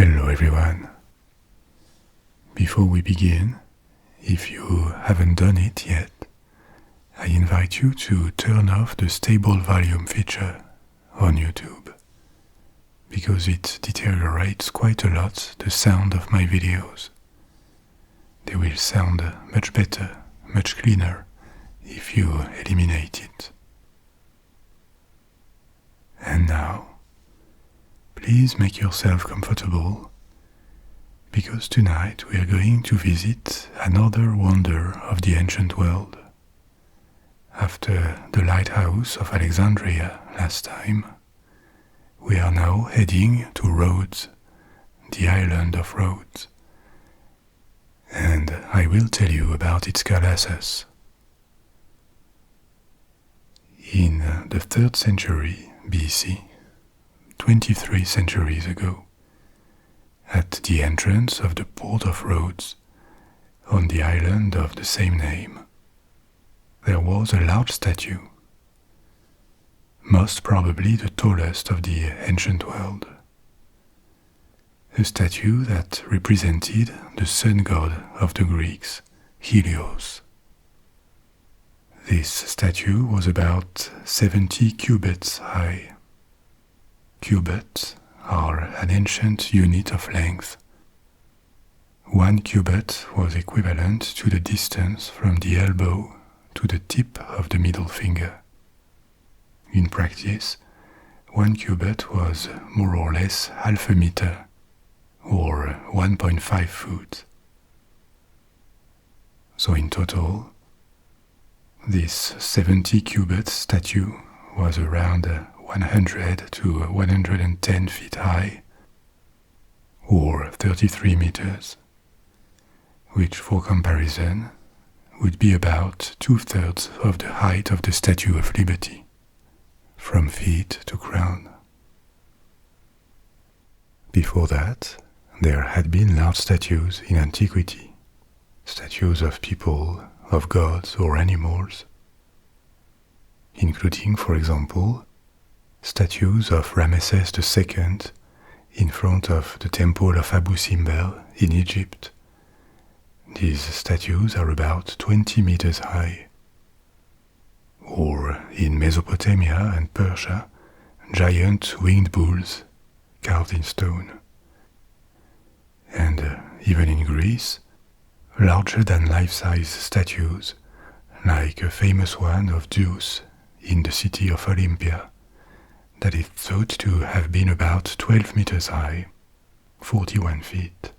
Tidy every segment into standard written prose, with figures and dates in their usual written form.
Hello everyone. Before we begin, if you haven't done it yet, I invite you to turn off the stable volume feature on YouTube, because it deteriorates quite a lot the sound of my videos. They will sound much better, much cleaner, if you eliminate it. And now, please make yourself comfortable, because tonight we are going to visit another wonder of the ancient world. After the lighthouse of Alexandria last time, we are now heading to Rhodes, the island of Rhodes, and I will tell you about its Colossus. In the 3rd century BC, 23 centuries ago, at the entrance of the port of Rhodes, on the island of the same name, there was a large statue, most probably the tallest of the ancient world. A statue that represented the sun god of the Greeks, Helios. This statue was about 70 cubits high. Cubits are an ancient unit of length. 1 cubit was equivalent to the distance from the elbow to the tip of the middle finger. In practice, 1 cubit was more or less half a meter, or 1.5 foot. So in total, this 70 cubit statue was around 100 to 110 feet high, or 33 meters, which for comparison would be about 2/3 of the height of the Statue of Liberty, from feet to crown. Before that, there had been large statues in Antiquity, statues of people, of gods or animals, including, for example, statues of Ramesses II in front of the temple of Abu Simbel in Egypt. These statues are about 20 meters high. Or in Mesopotamia and Persia, giant winged bulls carved in stone. And even in Greece, larger than life-size statues, like a famous one of Zeus in the city of Olimpia, that is thought to have been about 12 meters high, 41 feet.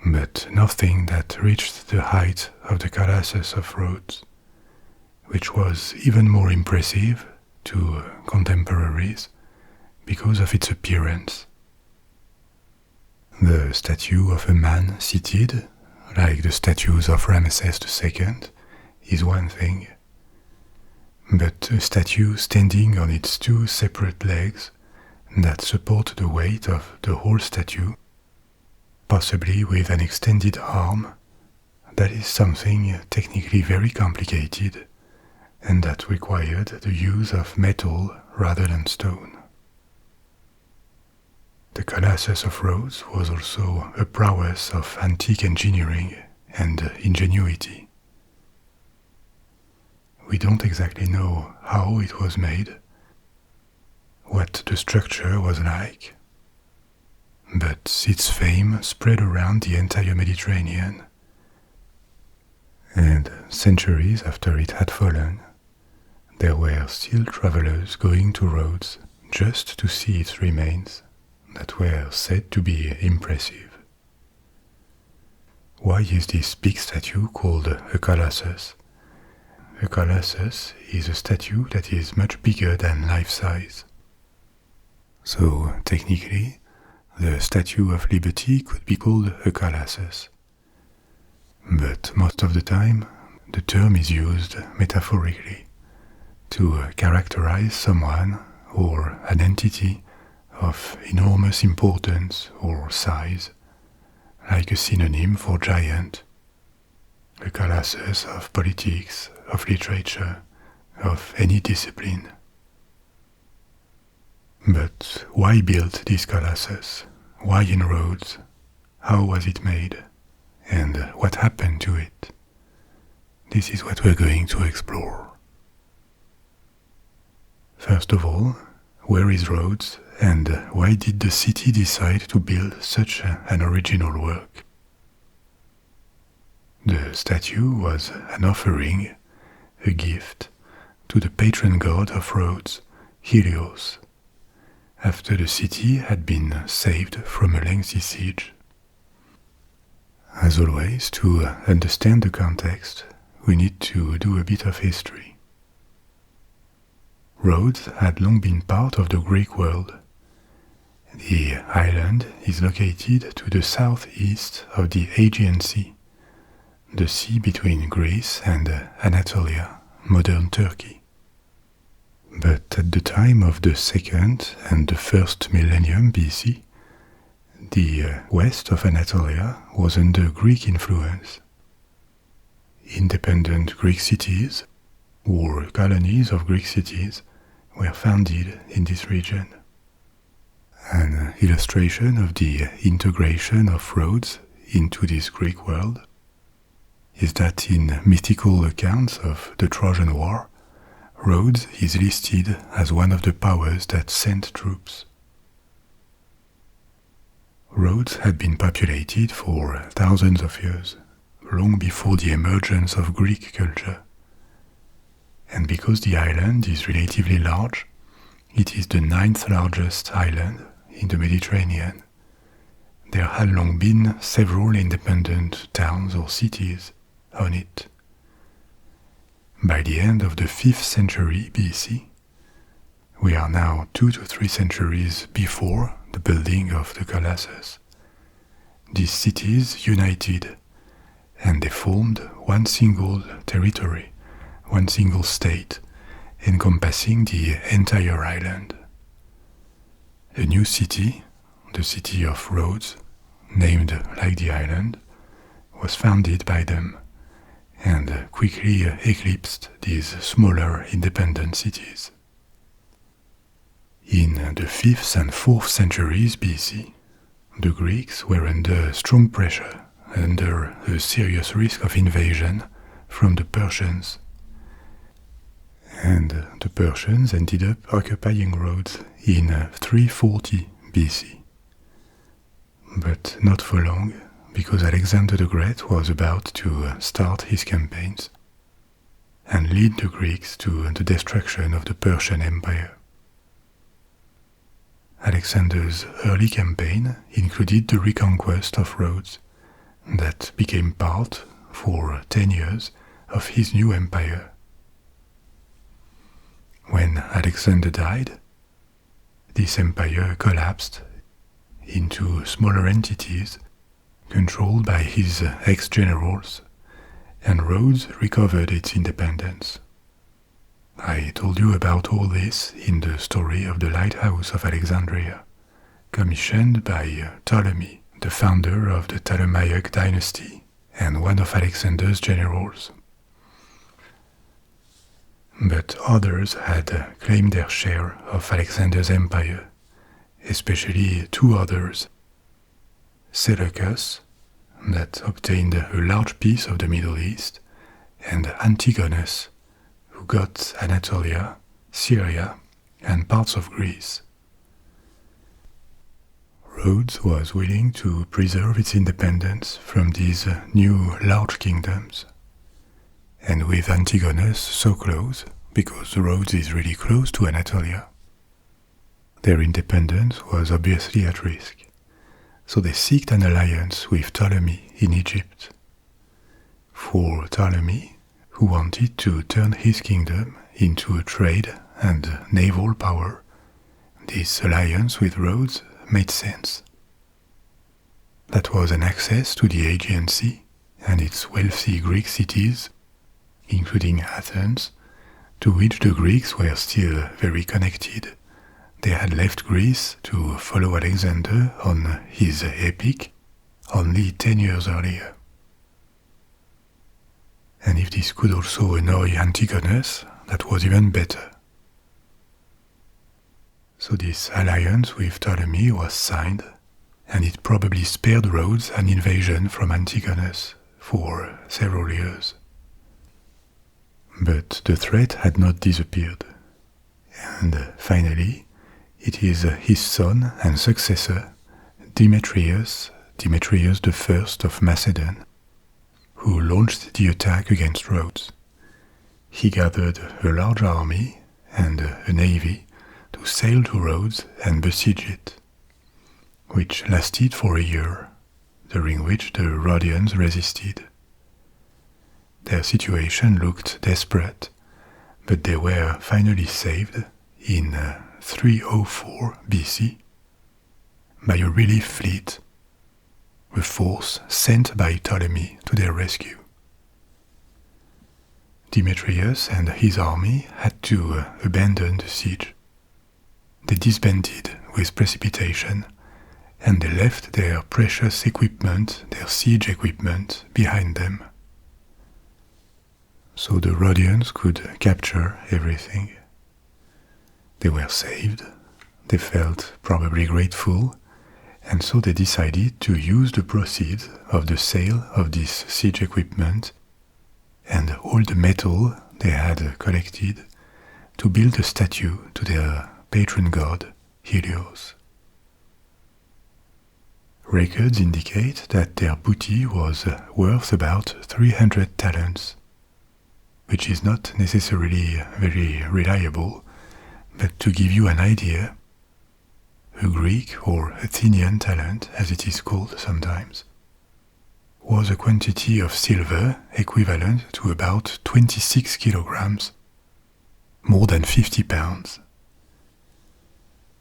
But nothing that reached the height of the Colossus of Rhodes, which was even more impressive to contemporaries because of its appearance. The statue of a man seated, like the statues of Ramesses II, is one thing. But a statue standing on its 2 separate legs that support the weight of the whole statue, possibly with an extended arm, that is something technically very complicated, and that required the use of metal rather than stone. The Colossus of Rhodes was also a prowess of antique engineering and ingenuity. We don't exactly know how it was made, what the structure was like, but its fame spread around the entire Mediterranean. And centuries after it had fallen, there were still travelers going to Rhodes just to see its remains that were said to be impressive. Why is this big statue called a colossus? A colossus is a statue that is much bigger than life-size. So, technically, the Statue of Liberty could be called a colossus. But most of the time, the term is used metaphorically to characterize someone or an entity of enormous importance or size, like a synonym for giant, a colossus of politics, of literature, of any discipline. But why build this Colossus? Why in Rhodes? How was it made? And what happened to it? This is what we're going to explore. First of all, where is Rhodes, and why did the city decide to build such an original work? The statue was an offering, a gift, to the patron god of Rhodes, Helios, after the city had been saved from a lengthy siege. As always, to understand the context, we need to do a bit of history. Rhodes had long been part of the Greek world. The island is located to the southeast of the Aegean Sea, the sea between Greece and Anatolia, modern Turkey. But at the time of the 2nd and the 1st millennium BC, the west of Anatolia was under Greek influence. Independent Greek cities, or colonies of Greek cities, were founded in this region. An illustration of the integration of Rhodes into this Greek world is that in mythical accounts of the Trojan War, Rhodes is listed as one of the powers that sent troops. Rhodes had been populated for thousands of years, long before the emergence of Greek culture. And because the island is relatively large, it is the 9th largest island in the Mediterranean. There had long been several independent towns or cities on it. By the end of the 5th century BC, we are now 2 to 3 centuries before the building of the Colossus, these cities united, and they formed one single territory, one single state, encompassing the entire island. A new city, the city of Rhodes, named like the island, was founded by them, and quickly eclipsed these smaller independent cities. In the 5th and 4th centuries BC, the Greeks were under strong pressure, under a serious risk of invasion from the Persians. And the Persians ended up occupying Rhodes in 340 BC. But not for long, because Alexander the Great was about to start his campaigns and lead the Greeks to the destruction of the Persian Empire. Alexander's early campaign included the reconquest of Rhodes, that became part, for 10 years, of his new empire. When Alexander died, this empire collapsed into smaller entities controlled by his ex-generals, and Rhodes recovered its independence. I told you about all this in the story of the Lighthouse of Alexandria, commissioned by Ptolemy, the founder of the Ptolemaic dynasty and one of Alexander's generals. But others had claimed their share of Alexander's empire, especially 2 others, Seleucus, that obtained a large piece of the Middle East, and Antigonus, who got Anatolia, Syria, and parts of Greece. Rhodes was willing to preserve its independence from these new large kingdoms. And with Antigonus so close, because Rhodes is really close to Anatolia, their independence was obviously at risk. So they sought an alliance with Ptolemy in Egypt. For Ptolemy, who wanted to turn his kingdom into a trade and naval power, this alliance with Rhodes made sense. That was an access to the Aegean Sea and its wealthy Greek cities, including Athens, to which the Greeks were still very connected. They had left Greece to follow Alexander on his epic only 10 years earlier. And if this could also annoy Antigonus, that was even better. So this alliance with Ptolemy was signed, and it probably spared Rhodes an invasion from Antigonus for several years. But the threat had not disappeared, and finally it is his son and successor, Demetrius I of Macedon, who launched the attack against Rhodes. He gathered a large army and a navy to sail to Rhodes and besiege it, which lasted for a year, during which the Rhodians resisted. Their situation looked desperate, but they were finally saved in 304 BC by a relief fleet, a force sent by Ptolemy to their rescue. Demetrius and his army had to abandon the siege. They disbanded with precipitation, and they left their precious equipment, their siege equipment, behind them. So the Rhodians could capture everything. They were saved, they felt probably grateful, and so they decided to use the proceeds of the sale of this siege equipment and all the metal they had collected to build a statue to their patron god, Helios. Records indicate that their booty was worth about 300 talents, which is not necessarily very reliable, but to give you an idea, a Greek or Athenian talent, as it is called sometimes, was a quantity of silver equivalent to about 26 kilograms, more than 50 pounds.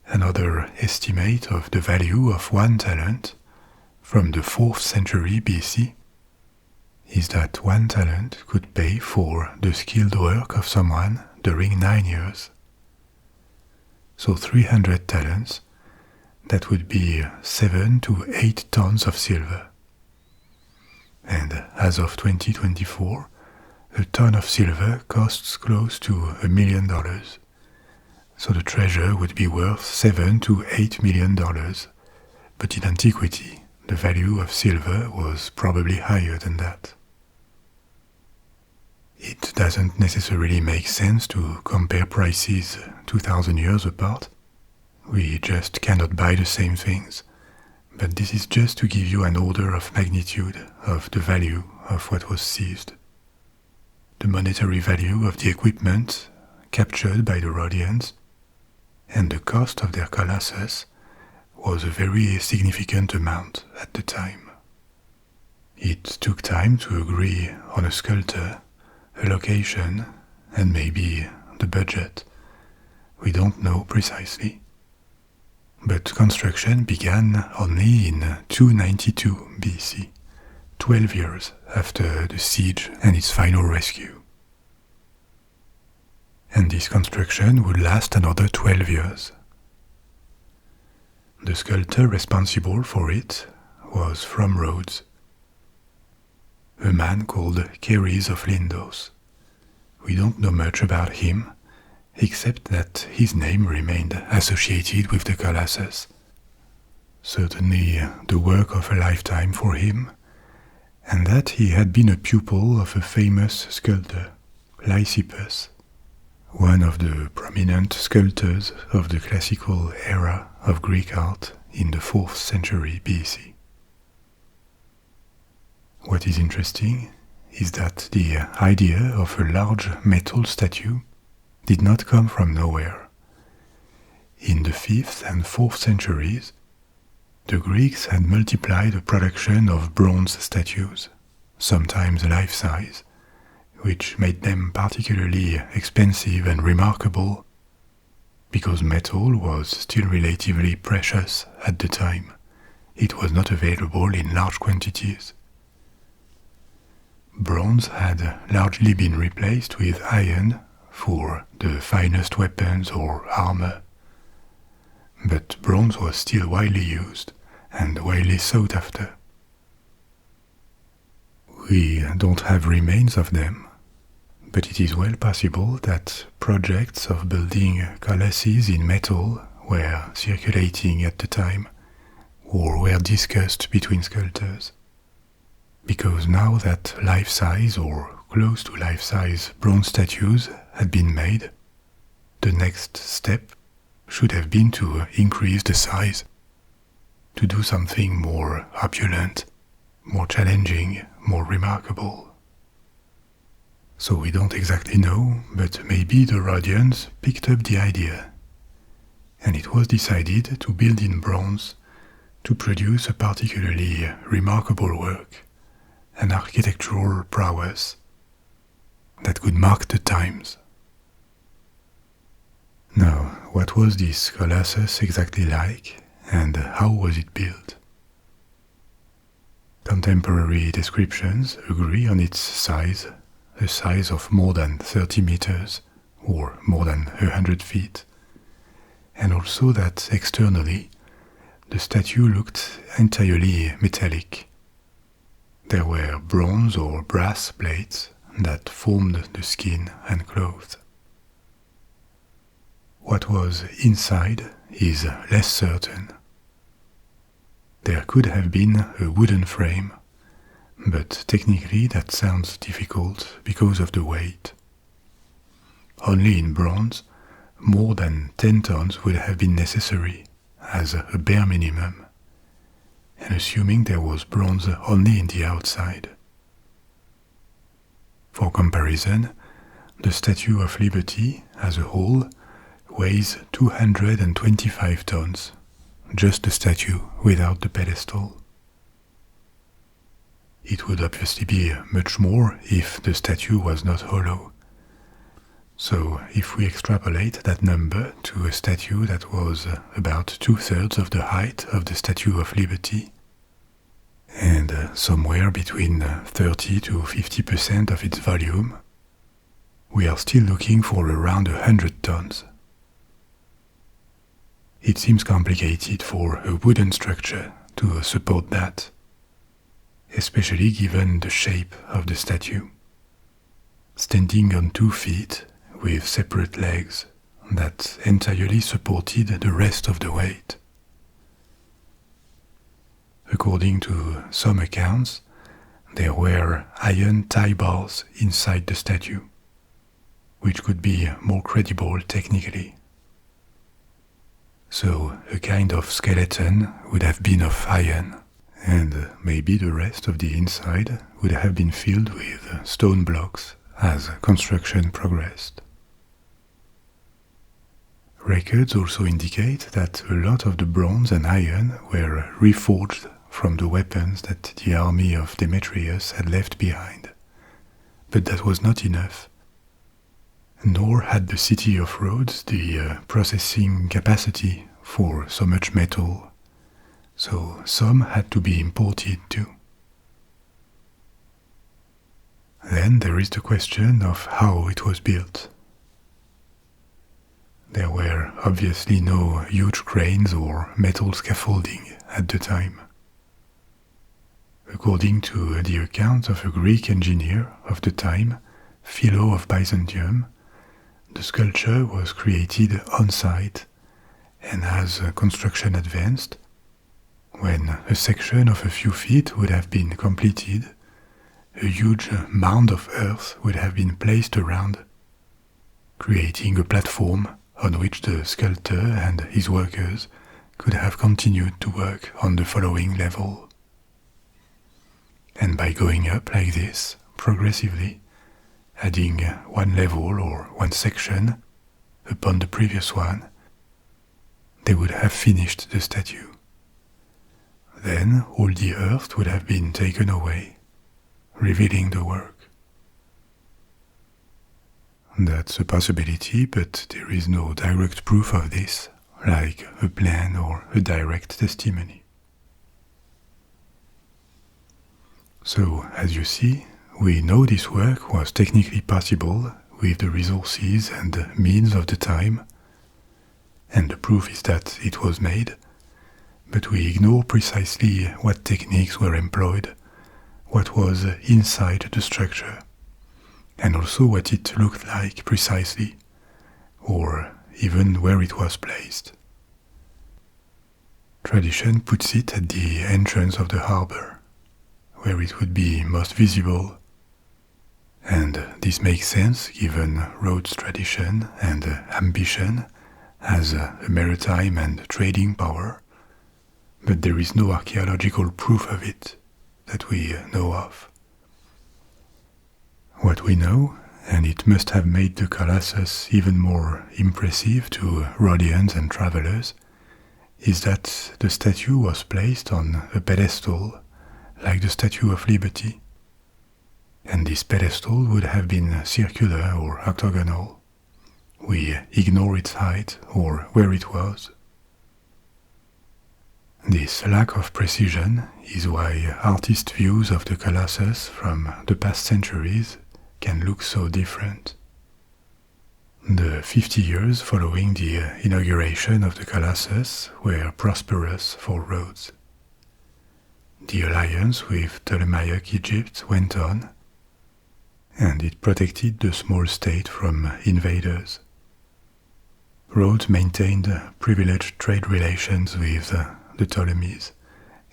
Another estimate of the value of one talent from the 4th century BC is that one talent could pay for the skilled work of someone during 9 years. So 300 talents, that would be 7 to 8 tons of silver. And as of 2024, a ton of silver costs close to $1 million. So the treasure would be worth $7 to $8 million. But in antiquity, the value of silver was probably higher than that. It doesn't necessarily make sense to compare prices 2,000 years apart. We just cannot buy the same things. But this is just to give you an order of magnitude of the value of what was seized. The monetary value of the equipment captured by the Rhodians and the cost of their Colossus was a very significant amount at the time. It took time to agree on a sculptor, a location, and maybe the budget. We don't know precisely. But construction began only in 292 BC, 12 years after the siege and its final rescue. And this construction would last another 12 years. The sculptor responsible for it was from Rhodes, a man called Ceres of Lindos. We don't know much about him, except that his name remained associated with the Colossus. Certainly the work of a lifetime for him, and that he had been a pupil of a famous sculptor, Lysippus, one of the prominent sculptors of the classical era of Greek art in the 4th century BC. What is interesting is that the idea of a large metal statue did not come from nowhere. In the 5th and 4th centuries, the Greeks had multiplied the production of bronze statues, sometimes life-size, which made them particularly expensive and remarkable because metal was still relatively precious at the time. It was not available in large quantities. Bronze had largely been replaced with iron for the finest weapons or armor, but bronze was still widely used and widely sought after. We don't have remains of them, but it is well possible that projects of building colossi in metal were circulating at the time, or were discussed between sculptors. Because now that life-size or close to life-size bronze statues had been made, the next step should have been to increase the size, to do something more opulent, more challenging, more remarkable. So we don't exactly know, but maybe the Rhodians picked up the idea, and it was decided to build in bronze to produce a particularly remarkable work, an architectural prowess that could mark the times. Now, what was this Colossus exactly like, and how was it built? Contemporary descriptions agree on its size, a size of more than 30 meters, or more than 100 feet, and also that externally the statue looked entirely metallic. There were bronze or brass plates that formed the skin and clothes. What was inside is less certain. There could have been a wooden frame, but technically that sounds difficult because of the weight. Only in bronze, more than 10 tons would have been necessary as a bare minimum, and assuming there was bronze only in the outside. For comparison, the Statue of Liberty as a whole weighs 225 tons, just the statue without the pedestal. It would obviously be much more if the statue was not hollow. So if we extrapolate that number to a statue that was about 2/3 of the height of the Statue of Liberty, and somewhere between 30 to 50% of its volume, we are still looking for around 100 tons. It seems complicated for a wooden structure to support that, especially given the shape of the statue. Standing on 2 feet with separate legs that entirely supported the rest of the weight. According to some accounts, there were iron tie bars inside the statue, which could be more credible technically. So a kind of skeleton would have been of iron, and maybe the rest of the inside would have been filled with stone blocks as construction progressed. Records also indicate that a lot of the bronze and iron were reforged from the weapons that the army of Demetrius had left behind. But that was not enough. Nor had the city of Rhodes the processing capacity for so much metal, so some had to be imported too. Then there is the question of how it was built. There were obviously no huge cranes or metal scaffolding at the time. According to the account of a Greek engineer of the time, Philo of Byzantium, the sculpture was created on site, and as construction advanced, when a section of a few feet would have been completed, a huge mound of earth would have been placed around, creating a platform on which the sculptor and his workers could have continued to work on the following level. And by going up like this, progressively, adding one level or one section upon the previous one, they would have finished the statue. Then all the earth would have been taken away, revealing the work. That's a possibility, but there is no direct proof of this, like a plan or a direct testimony. So, as you see, we know this work was technically possible with the resources and means of the time, and the proof is that it was made, but we ignore precisely what techniques were employed, what was inside the structure, and also what it looked like precisely, or even where it was placed. tradition puts it at the entrance of the harbor, where it would be most visible. And this makes sense given Rhodes' tradition and ambition as a maritime and trading power, but there is no archaeological proof of it that we know of. What we know, and it must have made the Colossus even more impressive to Rhodians and travelers, is that the statue was placed on a pedestal like the Statue of Liberty, and this pedestal would have been circular or octagonal. We ignore its height or where it was. This lack of precision is why artist views of the Colossus from the past centuries can look so different. The 50 years following the inauguration of the Colossus were prosperous for Rhodes. The alliance with Ptolemaic Egypt went on, and it protected the small state from invaders. Rhodes maintained privileged trade relations with the Ptolemies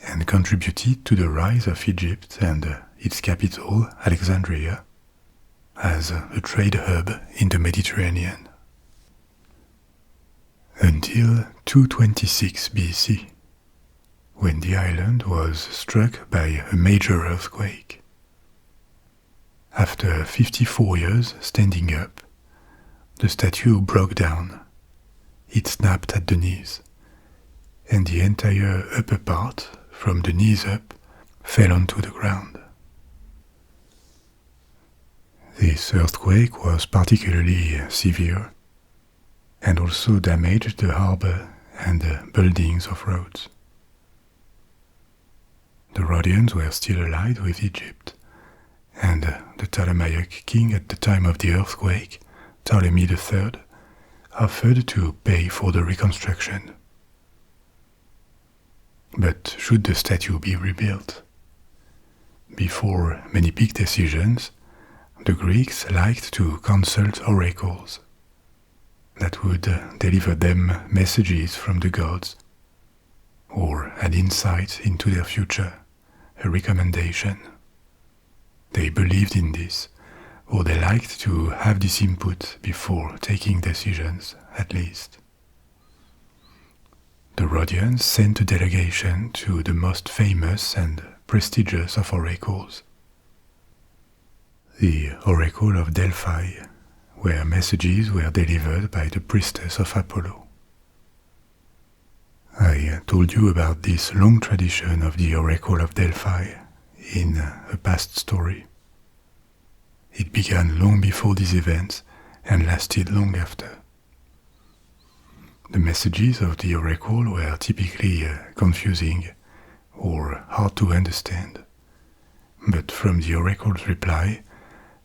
and contributed to the rise of Egypt and its capital, Alexandria, as a trade hub in the Mediterranean. Until 226 BC, when the island was struck by a major earthquake. After 54 years standing up, the statue broke down. It snapped at the knees, and the entire upper part, from the knees up, fell onto the ground. This earthquake was particularly severe, and also damaged the harbor and the buildings of Rhodes. The Rhodians were still allied with Egypt, and the Ptolemaic king at the time of the earthquake, Ptolemy III, offered to pay for the reconstruction. But should the statue be rebuilt? Before many big decisions, the Greeks liked to consult oracles that would deliver them messages from the gods, or an insight into their future, a recommendation. They believed in this, or they liked to have this input before taking decisions, at least. The Rhodians sent a delegation to the most famous and prestigious of oracles, the Oracle of Delphi, where messages were delivered by the priestess of Apollo. I told you about this long tradition of the Oracle of Delphi in a past story. It began long before these events and lasted long after. The messages of the oracle were typically confusing or hard to understand, but from the oracle's reply,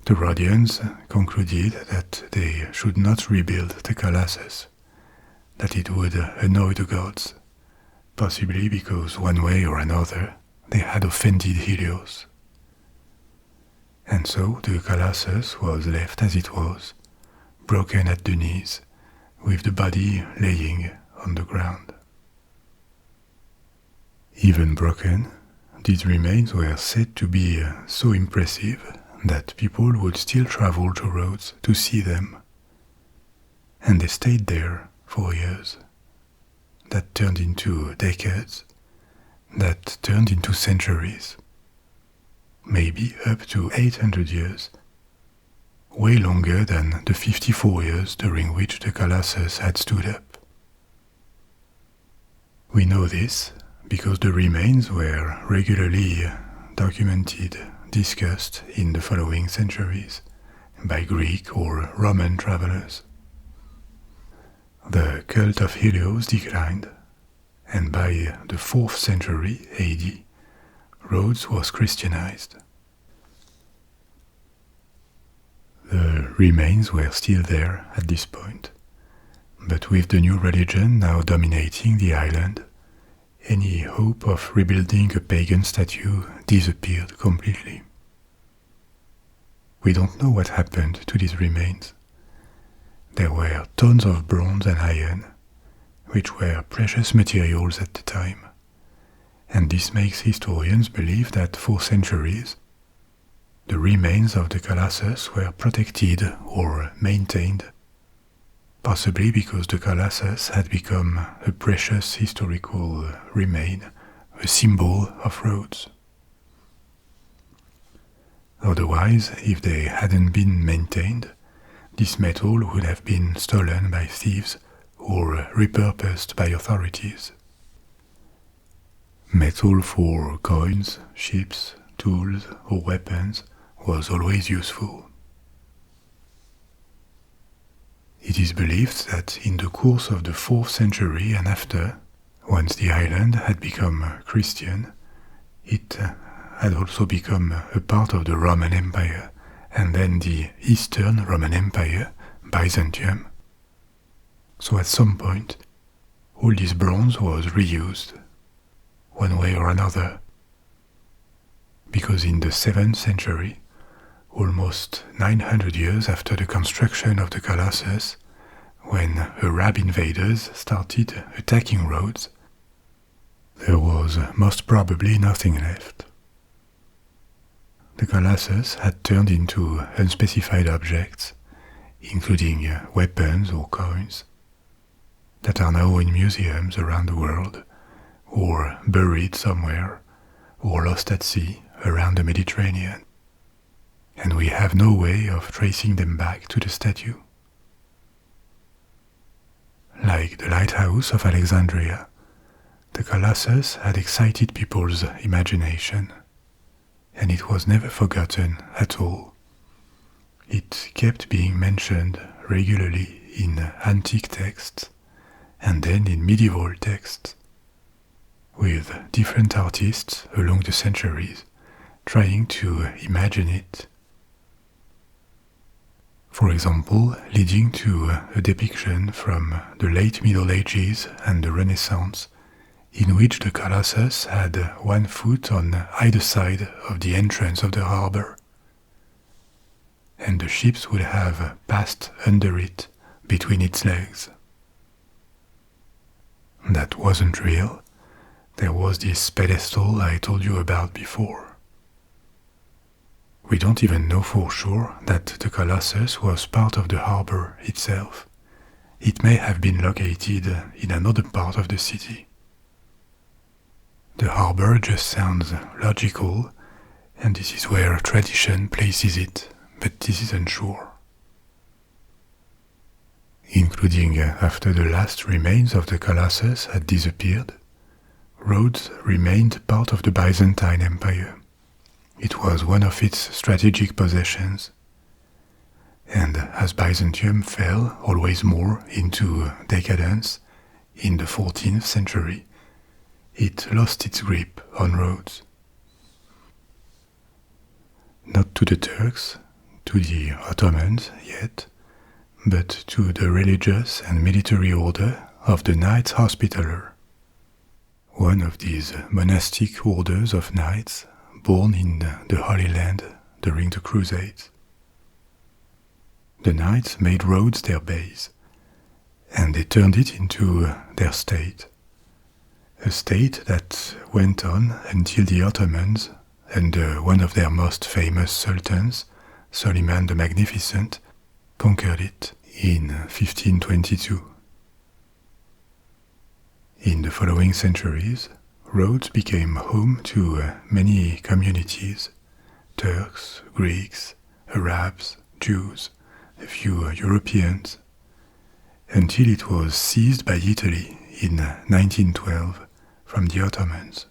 the Rhodians concluded that they should not rebuild the Colossus, that it would annoy the gods, possibly because one way or another they had offended Helios. And so the Colossus was left as it was, broken at the knees, with the body laying on the ground. Even broken, these remains were said to be so impressive that people would still travel to Rhodes to see them. And they stayed there for years. That turned into decades, that turned into centuries, maybe up to 800 years, way longer than the 54 years during which the Colossus had stood up. We know this because the remains were regularly documented, discussed in the following centuries by Greek or Roman travelers. The cult of Helios declined, and by the 4th century AD, Rhodes was Christianized. The remains were still there at this point, but with the new religion now dominating the island, any hope of rebuilding a pagan statue disappeared completely. We don't know what happened to these remains. There were tons of bronze and iron, which were precious materials at the time. And this makes historians believe that for centuries, the remains of the Colossus were protected or maintained, possibly because the Colossus had become a precious historical remain, a symbol of Rhodes. Otherwise, if they hadn't been maintained, this metal would have been stolen by thieves or repurposed by authorities. Metal for coins, ships, tools, or weapons was always useful. It is believed that in the course of the 4th century and after, once the island had become Christian, it had also become a part of the Roman Empire, and then the Eastern Roman Empire, Byzantium. So at some point, all this bronze was reused, one way or another, because in the 7th century, almost 900 years after the construction of the Colossus, when Arab invaders started attacking Rhodes, there was most probably nothing left. The Colossus had turned into unspecified objects, including weapons or coins, that are now in museums around the world, or buried somewhere, or lost at sea around the Mediterranean. And we have no way of tracing them back to the statue. Like the lighthouse of Alexandria, the Colossus had excited people's imagination, and it was never forgotten at all. It kept being mentioned regularly in antique texts and then in medieval texts, with different artists along the centuries trying to imagine it. For example, leading to a depiction from the late Middle Ages and the Renaissance, in which the Colossus had 1 foot on either side of the entrance of the harbor, and the ships would have passed under it between its legs. That wasn't real. There was this pedestal I told you about before. We don't even know for sure that the Colossus was part of the harbor itself. It may have been located in another part of the city. The harbor just sounds logical, and this is where tradition places it, but this isn't sure. Including after the last remains of the Colossus had disappeared, Rhodes remained part of the Byzantine Empire. It was one of its strategic possessions. And as Byzantium fell always more into decadence in the 14th century, it lost its grip on Rhodes. Not to the Turks, to the Ottomans yet, but to the religious and military order of the Knights Hospitaller, one of these monastic orders of knights born in the Holy Land during the Crusades. The knights made Rhodes their base, and they turned it into their state, a state that went on until the Ottomans, under one of their most famous sultans, Suleiman the Magnificent, conquered it in 1522. In the following centuries, Rhodes became home to many communities: Turks, Greeks, Arabs, Jews, a few Europeans, until it was seized by Italy in 1912 from the Ottomans.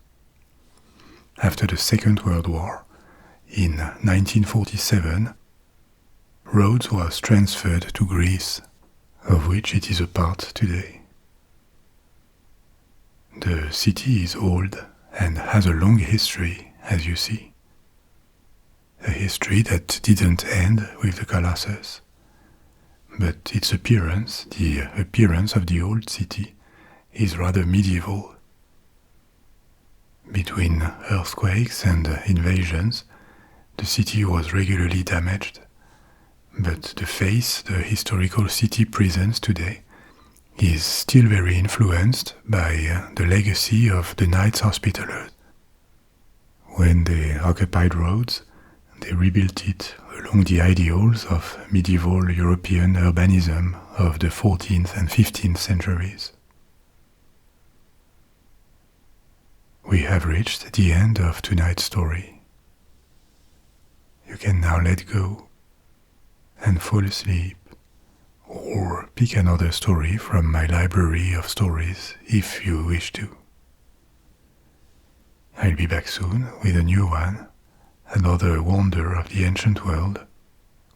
After the Second World War, in 1947, Rhodes was transferred to Greece, of which it is a part today. The city is old and has a long history, as you see. A history that didn't end with the Colossus, but its appearance, the appearance of the old city, is rather medieval. Between earthquakes and invasions, the city was regularly damaged, but the face the historical city presents today is still very influenced by the legacy of the Knights Hospitallers. When they occupied Rhodes, they rebuilt it along the ideals of medieval European urbanism of the 14th and 15th centuries. We have reached the end of tonight's story. You can now let go and fall asleep, or pick another story from my library of stories if you wish to. I'll be back soon with a new one, another wonder of the ancient world,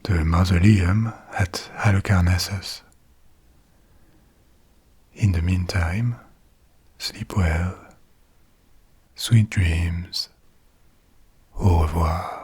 the Mausoleum at Halicarnassus. In the meantime, sleep well, sweet dreams, au revoir.